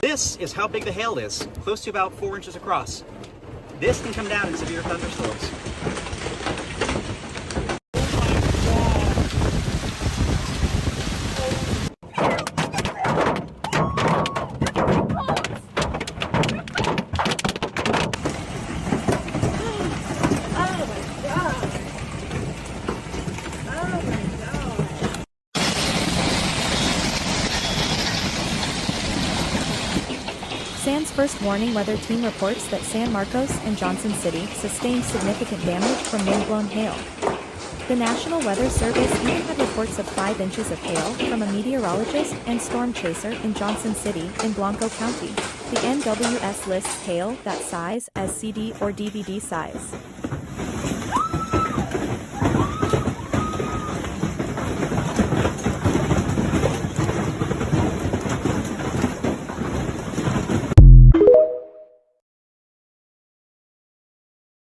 This is how big the hail is, close to about 4 inches across. This can come down in severe thunderstorms. SAN's first warning weather team reports that San Marcos and Johnson City sustained significant damage from wind-blown hail. The National Weather Service even had reports of 5 inches of hail from a meteorologist and storm chaser in Johnson City in Blanco County. The NWS lists hail that size as CD or DVD size.